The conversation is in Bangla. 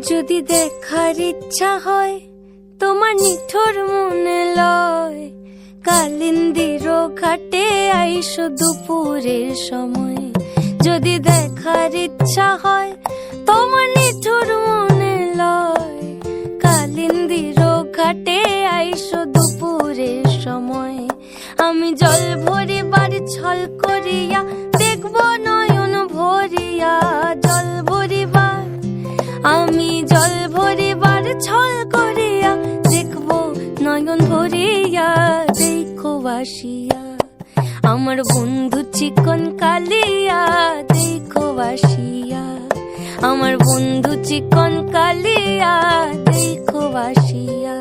যদি দেখার ইচ্ছা হয় তোমার নিঠুর মনে লয়, কালিন্দির ঘাটে আইসো দুপুরের সময়। যদি দেখার ইচ্ছা হয় তোমার নিঠুর মনে লয়, কালিন্দির ঘাটে আইসো দুপুরের সময়। আমি জল ভরিবার ছল করিয়া দেখব নয়ন ভরিয়া, জল ভরিবার আমি জল ভরিবার ছল করিয়া দেখব নয়ন ভরিয়া। দেখো বাসিয়া আমার বন্ধু চিকন কালিয়া, দেখো বাসিয়া আমার বন্ধু চিকন কালিয়া, দেখো বাসিয়া।